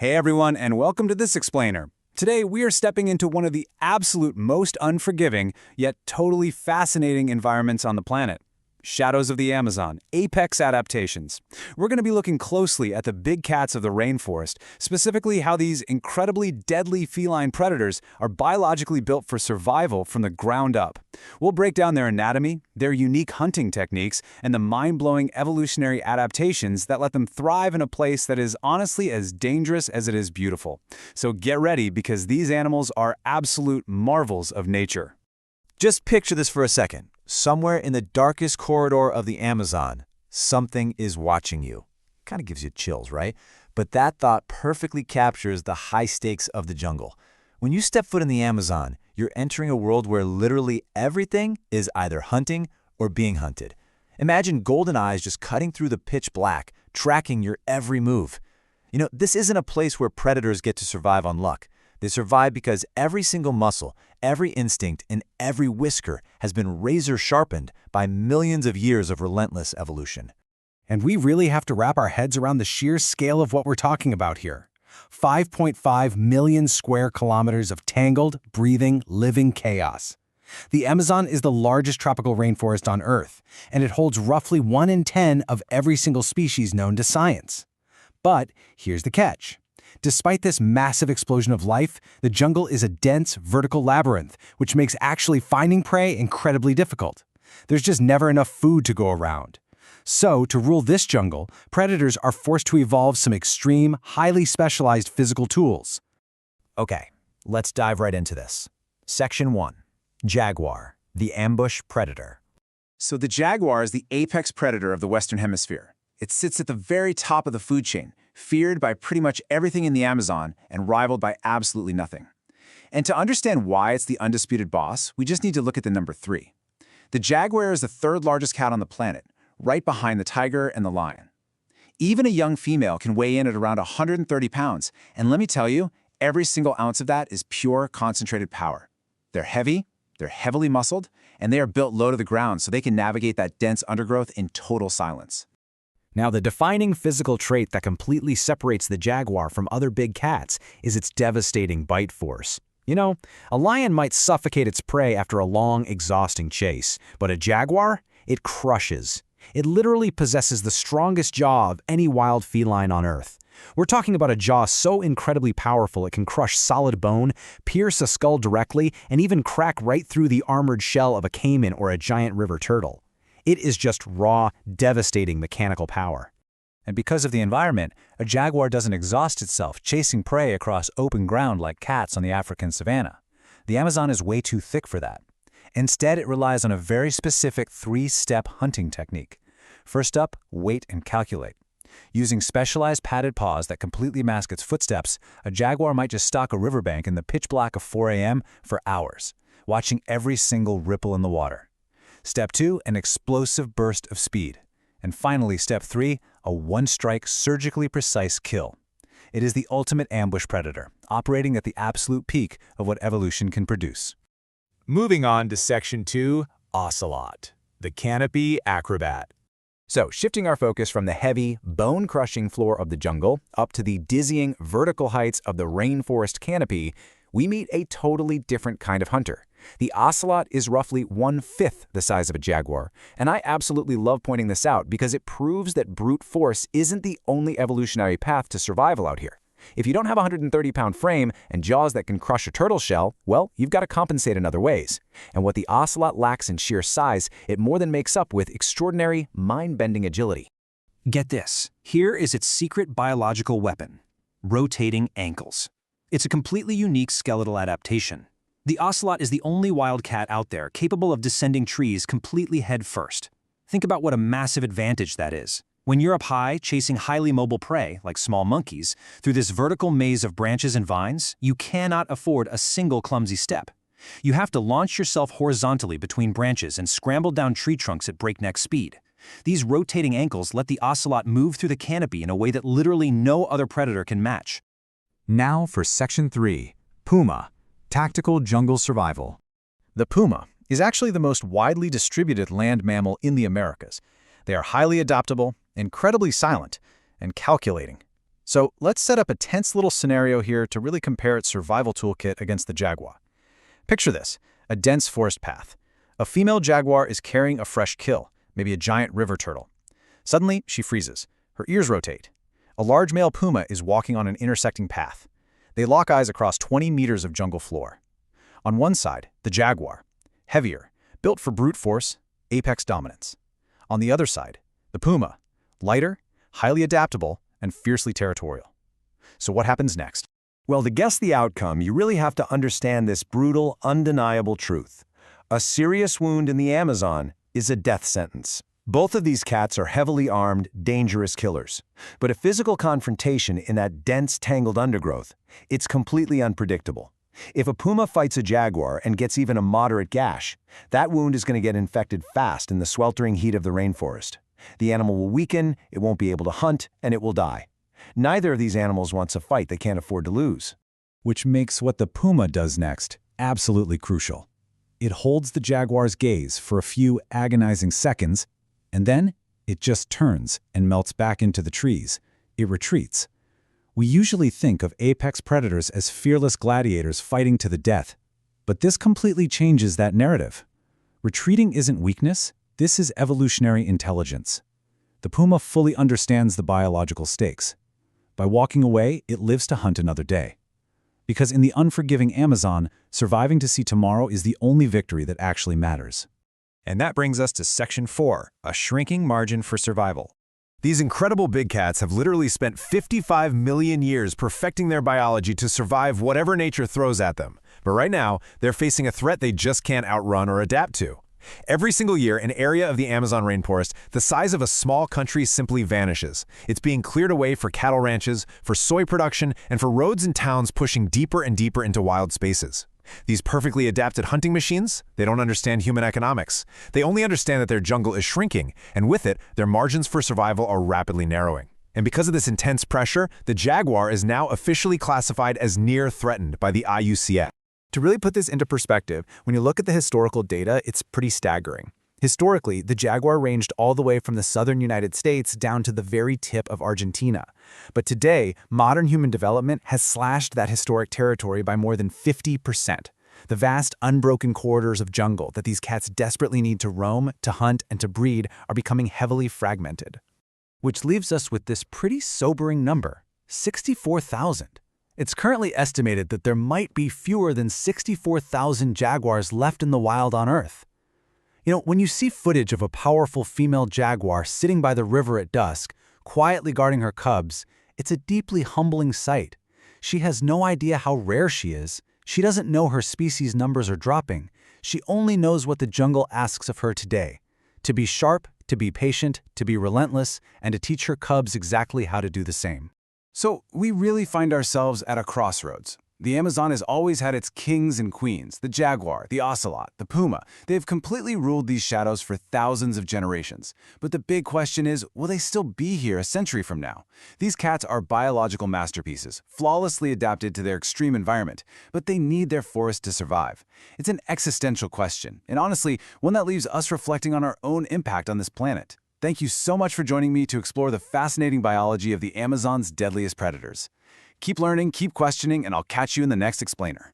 Hey everyone, and welcome to this explainer. Today we are stepping into one of the absolute most unforgiving, yet totally fascinating environments on the planet. Shadows of the Amazon, apex adaptations. We're going to be looking closely at the big cats of the rainforest, specifically how these incredibly deadly feline predators are biologically built for survival from the ground up. We'll break down their anatomy, their unique hunting techniques, and the mind-blowing evolutionary adaptations that let them thrive in a place that is honestly as dangerous as it is beautiful. So get ready, because these animals are absolute marvels of nature. Just picture this for a second. Somewhere in the darkest corridor of the Amazon, something is watching you. Kind of gives you chills, right? But that thought perfectly captures the high stakes of the jungle. When you step foot in the Amazon, you're entering a world where literally everything is either hunting or being hunted. Imagine golden eyes just cutting through the pitch black, tracking your every move. This isn't a place where predators get to survive on luck. They survive because every single muscle, every instinct, and every whisker has been razor-sharpened by millions of years of relentless evolution. And we really have to wrap our heads around the sheer scale of what we're talking about here. 5.5 million square kilometers of tangled, breathing, living chaos. The Amazon is the largest tropical rainforest on Earth, and it holds roughly 1 in 10 of every single species known to science. But here's the catch. Despite this massive explosion of life, the jungle is a dense, vertical labyrinth, which makes actually finding prey incredibly difficult. There's just never enough food to go around. So, to rule this jungle, predators are forced to evolve some extreme, highly specialized physical tools. Okay, let's dive right into this. Section 1. Jaguar, the ambush predator. So the jaguar is the apex predator of the Western Hemisphere. It sits at the very top of the food chain, feared by pretty much everything in the Amazon and rivaled by absolutely nothing. And to understand why it's the undisputed boss, we just need to look at the number 3. The jaguar is the third largest cat on the planet, right behind the tiger and the lion. Even a young female can weigh in at around 130 pounds, and let me tell you, every single ounce of that is pure concentrated power. They're heavy, they're heavily muscled, and they are built low to the ground so they can navigate that dense undergrowth in total silence. Now, the defining physical trait that completely separates the jaguar from other big cats is its devastating bite force. A lion might suffocate its prey after a long, exhausting chase, but a jaguar, it crushes. It literally possesses the strongest jaw of any wild feline on Earth. We're talking about a jaw so incredibly powerful it can crush solid bone, pierce a skull directly, and even crack right through the armored shell of a caiman or a giant river turtle. It is just raw, devastating mechanical power. And because of the environment, a jaguar doesn't exhaust itself chasing prey across open ground like cats on the African savanna. The Amazon is way too thick for that. Instead, it relies on a very specific 3-step hunting technique. First up, wait and calculate. Using specialized padded paws that completely mask its footsteps, a jaguar might just stalk a riverbank in the pitch black of 4 a.m. for hours, watching every single ripple in the water. Step 2, an explosive burst of speed. And finally, Step 3, a one-strike, surgically precise kill. It is the ultimate ambush predator, operating at the absolute peak of what evolution can produce. Moving on to Section 2, Ocelot, the canopy acrobat. So, shifting our focus from the heavy, bone-crushing floor of the jungle up to the dizzying, vertical heights of the rainforest canopy, we meet a totally different kind of hunter. The ocelot is roughly 1/5 the size of a jaguar, and I absolutely love pointing this out because it proves that brute force isn't the only evolutionary path to survival out here. If you don't have a 130-pound frame and jaws that can crush a turtle shell, well, you've got to compensate in other ways. And what the ocelot lacks in sheer size, it more than makes up with extraordinary, mind-bending agility. Get this. Here is its secret biological weapon: rotating ankles. It's a completely unique skeletal adaptation. The ocelot is the only wild cat out there capable of descending trees completely head first. Think about what a massive advantage that is. When you're up high, chasing highly mobile prey, like small monkeys, through this vertical maze of branches and vines, you cannot afford a single clumsy step. You have to launch yourself horizontally between branches and scramble down tree trunks at breakneck speed. These rotating ankles let the ocelot move through the canopy in a way that literally no other predator can match. Now for Section 3, Puma, tactical jungle survival. The puma is actually the most widely distributed land mammal in the Americas. They are highly adaptable, incredibly silent, and calculating. So let's set up a tense little scenario here to really compare its survival toolkit against the jaguar. Picture this, a dense forest path. A female jaguar is carrying a fresh kill, maybe a giant river turtle. Suddenly, she freezes. Her ears rotate. A large male puma is walking on an intersecting path. They lock eyes across 20 meters of jungle floor. On one side, the jaguar, heavier, built for brute force, apex dominance. On the other side, the puma, lighter, highly adaptable, and fiercely territorial. So what happens next? Well, to guess the outcome, you really have to understand this brutal, undeniable truth. A serious wound in the Amazon is a death sentence. Both of these cats are heavily armed, dangerous killers. But a physical confrontation in that dense, tangled undergrowth, it's completely unpredictable. If a puma fights a jaguar and gets even a moderate gash, that wound is going to get infected fast in the sweltering heat of the rainforest. The animal will weaken, it won't be able to hunt, and it will die. Neither of these animals wants a fight they can't afford to lose. Which makes what the puma does next absolutely crucial. It holds the jaguar's gaze for a few agonizing seconds, and then it just turns and melts back into the trees. It retreats. We usually think of apex predators as fearless gladiators fighting to the death, but this completely changes that narrative. Retreating isn't weakness, this is evolutionary intelligence. The puma fully understands the biological stakes. By walking away, it lives to hunt another day. Because in the unforgiving Amazon, surviving to see tomorrow is the only victory that actually matters. And that brings us to Section 4, a shrinking margin for survival. These incredible big cats have literally spent 55 million years perfecting their biology to survive whatever nature throws at them. But right now, they're facing a threat they just can't outrun or adapt to. Every single year, an area of the Amazon rainforest the size of a small country simply vanishes. It's being cleared away for cattle ranches, for soy production, and for roads and towns pushing deeper and deeper into wild spaces. These perfectly adapted hunting machines, they don't understand human economics. They only understand that their jungle is shrinking, and with it, their margins for survival are rapidly narrowing. And because of this intense pressure, the jaguar is now officially classified as near threatened by the IUCN. To really put this into perspective, when you look at the historical data, it's pretty staggering. Historically, the jaguar ranged all the way from the southern United States down to the very tip of Argentina. But today, modern human development has slashed that historic territory by more than 50%. The vast, unbroken corridors of jungle that these cats desperately need to roam, to hunt, and to breed are becoming heavily fragmented. Which leaves us with this pretty sobering number, 64,000. It's currently estimated that there might be fewer than 64,000 jaguars left in the wild on Earth. You know, when you see footage of a powerful female jaguar sitting by the river at dusk, quietly guarding her cubs, it's a deeply humbling sight. She has no idea how rare she is. She doesn't know her species numbers are dropping. She only knows what the jungle asks of her today: to be sharp, to be patient, to be relentless, and to teach her cubs exactly how to do the same. So we really find ourselves at a crossroads. The Amazon has always had its kings and queens, the jaguar, the ocelot, the puma. They've completely ruled these shadows for thousands of generations. But the big question is, will they still be here a century from now? These cats are biological masterpieces, flawlessly adapted to their extreme environment, but they need their forest to survive. It's an existential question, and honestly, one that leaves us reflecting on our own impact on this planet. Thank you so much for joining me to explore the fascinating biology of the Amazon's deadliest predators. Keep learning, keep questioning, and I'll catch you in the next explainer.